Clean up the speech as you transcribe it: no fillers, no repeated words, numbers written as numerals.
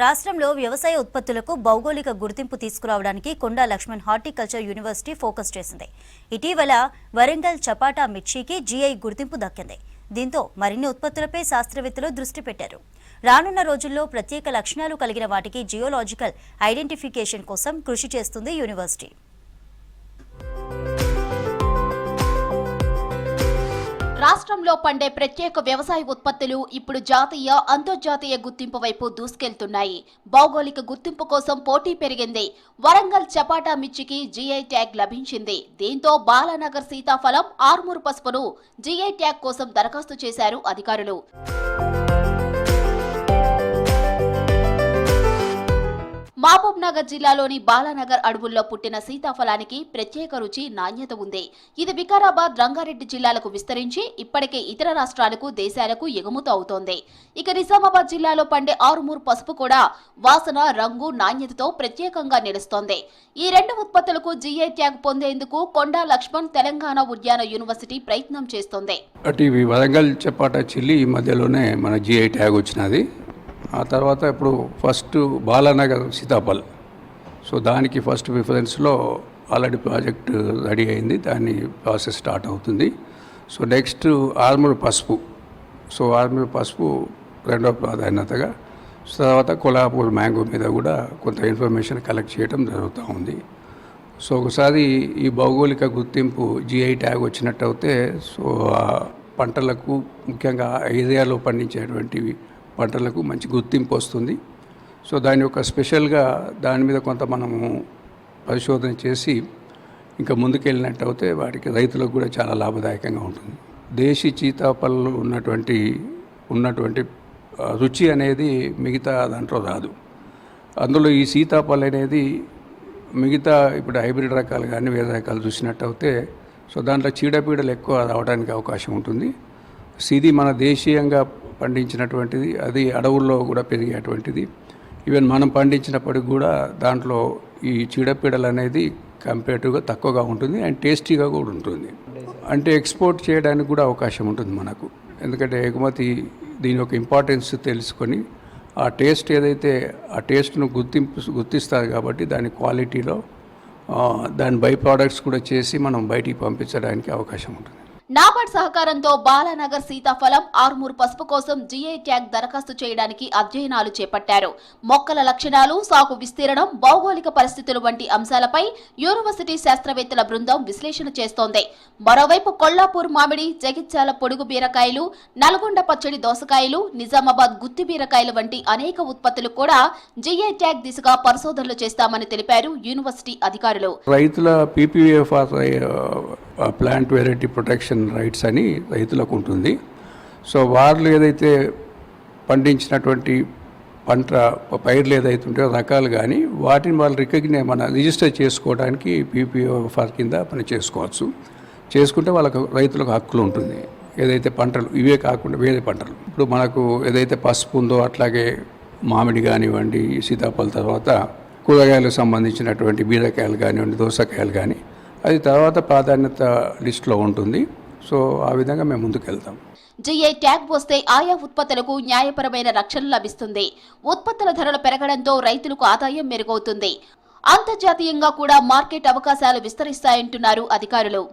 రాష్ట్రంలో వ్యవసాయ ఉత్పత్తులకు భౌగోళిక గుర్తింపు తీసుకురావడానికి కొండా లక్ష్మణ్ హార్టికల్చర్ యూనివర్సిటీ ఫోకస్ చేసింది. ఇటీవల వరంగల్ చపాటా మిర్చికి జీఐ గుర్తింపు దక్కింది. దీంతో మరిన్ని ఉత్పత్తులపై శాస్త్రవేత్తలు దృష్టి పెట్టారు. రానున్న రోజుల్లో ప్రత్యేక లక్షణాలు కలిగిన వాటికి జియోలాజికల్ ఐడెంటిఫికేషన్ కోసం కృషి చేస్తుంది యూనివర్సిటీ. రాష్ట్రంలో పండే ప్రత్యేక వ్యవసాయ ఉత్పత్తులు ఇప్పుడు జాతీయ, అంతర్జాతీయ గుర్తింపు వైపు దూసుకెళ్తున్నాయి. భౌగోళిక గుర్తింపు కోసం పోటీ పెరిగింది. వరంగల్ చపాటా మిర్చికి జీఐ ట్యాగ్ లభించింది. దీంతో బాలానగర్ సీతాఫలం, ఆర్మూరు పసుపును జీఐ ట్యాగ్ కోసం దరఖాస్తు చేశారు అధికారులు. మహబూబ్ నగర్ జిల్లాలోని బాలానగర్ అడవుల్లో పుట్టిన సీతాఫలానికి ప్రత్యేక రుచి, నాణ్యత ఉంది. ఇది వికారాబాద్, రంగారెడ్డి జిల్లాలకు విస్తరించి ఇప్పటికే ఇతర రాష్ట్రాలకు, దేశాలకు ఎగుమతి అవుతోంది. ఇక నిజామాబాద్ జిల్లాలో పండే ఆరుమూరు పసుపు కూడా వాసన, రంగు, నాణ్యతతో ప్రత్యేకంగా నిలుస్తోంది. ఈ రెండు ఉత్పత్తులకు జీఐ ట్యాగ్ పొందేందుకు కొండా లక్ష్మణ్ తెలంగాణ ఉద్యాన యూనివర్సిటీ ప్రయత్నం చేస్తోంది. వరంగల్ చపాటా చిల్లి ఈ మధ్యలోనే మన జీఐ ట్యాగ్ వచ్చినది. ఆ తర్వాత ఇప్పుడు ఫస్ట్ బాలానగర్ సీతాఫల్, సో దానికి ఫస్ట్ ప్రిఫరెన్స్లో ఆల్రెడీ ప్రాజెక్ట్ రెడీ అయింది, దాని ప్రాసెస్ స్టార్ట్ అవుతుంది. సో నెక్స్ట్ ఆర్మూర్ పసుపు, సో ఆర్మూర్ పసుపు రెండో ప్రాధాన్యతగా, తర్వాత కొల్హాపూర్ మ్యాంగో మీద కూడా కొంత ఇన్ఫర్మేషన్ కలెక్ట్ చేయడం జరుగుతూ ఉంది. సో ఒకసారి ఈ భౌగోళిక గుర్తింపు జీఐ ట్యాగ్ వచ్చినట్టు అయితే, సో ఆ పంటలకు ముఖ్యంగా ఏరియాలో పండించేటువంటివి పంటలకు మంచి గుర్తింపు వస్తుంది. సో దాని యొక్క స్పెషల్గా దాని మీద కొంత మనము పరిశోధన చేసి ఇంకా ముందుకెళ్ళినట్టు అయితే వాటికి రైతులకు కూడా చాలా లాభదాయకంగా ఉంటుంది. దేశీ సీతాఫలంలో ఉన్నటువంటి రుచి అనేది మిగతా దాంట్లో రాదు. అందులో ఈ సీతాఫలం అనేది మిగతా ఇప్పుడు హైబ్రిడ్ రకాలు కానీ వేరే రకాలు చూసినట్టు అయితే, సో దాంట్లో చీడపీడలు ఎక్కువ రావడానికి అవకాశం ఉంటుంది. ఇది మన దేశీయంగా పండించినటువంటిది, అది అడవుల్లో కూడా పెరిగేటువంటిది. ఈవెన్ మనం పండించినప్పటికి కూడా దాంట్లో ఈ చీడపీడలు అనేది కంపేటివ్గా తక్కువగా ఉంటుంది అండ్ టేస్టీగా కూడా ఉంటుంది. అంటే ఎక్స్పోర్ట్ చేయడానికి కూడా అవకాశం ఉంటుంది మనకు, ఎందుకంటే ఎగుమతి దీని యొక్క ఇంపార్టెన్స్ తెలుసుకొని ఆ టేస్ట్ ఏదైతే ఆ టేస్ట్ను గుర్తిస్తారు కాబట్టి దాని క్వాలిటీలో దాని బై ప్రోడక్ట్స్ కూడా చేసి మనం బయటికి పంపించడానికి అవకాశం ఉంటుంది. నాబార్డ్ సహకారంతో బాలానగర్ సీతాఫలం, ఆర్మూర్ పసుపు కోసం జీఐ ట్యాగ్ దరఖాస్తు చేయడానికి అధ్యయనాలు చేపట్టారు. మొక్కల లక్షణాలు, సాగు విస్తీర్ణం, భౌగోళిక పరిస్థితులు వంటి అంశాలపై యూనివర్సిటీ శాస్త్రవేత్తల బృందం విశ్లేషణ చేస్తోంది. మరోవైపు కొల్లాపూర్ మామిడి, జగిత్యాల పొడుగు బీరకాయలు, నల్గొండ పచ్చడి దోసకాయలు, నిజామాబాద్ గుత్తి బీరకాయలు వంటి అనేక ఉత్పత్తులు కూడా జీఐ ట్యాగ్ దిశగా పరిశోధనలు చేస్తామని తెలిపారు యూనివర్సిటీ అధికారులు. రైతుల PPF plant variety protection rights అని రైతులకు ఉంటుంది. సో వాళ్ళు ఏదైతే పండించినటువంటి పైర్లు ఏదైతే ఉంటాయో రకాలు కానీ వాటిని వాళ్ళు మన రిజిస్టర్ చేసుకోవడానికి పీపీఎఫ్ఆర్ కింద పని చేసుకోవచ్చు. చేసుకుంటే వాళ్ళకు రైతులకు హక్కులు ఉంటుంది. ఏదైతే పంటలు ఇవే కాకుండా వేరే పంటలు, ఇప్పుడు మనకు ఏదైతే పసుపు ఉందో అట్లాగే మామిడి కానివ్వండి, సీతాఫలం, తర్వాత కూరగాయలకు సంబంధించినటువంటి బీరకాయలు కానివ్వండి, దోసకాయలు కానీ అది తర్వాత ప్రాధాన్యత లిస్టులో ఉంటుంది. సో ఆ విధంగా మేము ముందుకెళ్తాం. జీఐ ట్యాగ్ వస్తే ఆయా ఉత్పత్తులకు న్యాయపరమైన రక్షణ లభిస్తుంది. ఉత్పత్తుల ధరలు పెరగడంతో రైతులకు ఆదాయం మెరుగవుతుంది. అంతర్జాతీయంగా కూడా మార్కెట్ అవకాశాలు విస్తరిస్తాయంటున్నారు అధికారులు.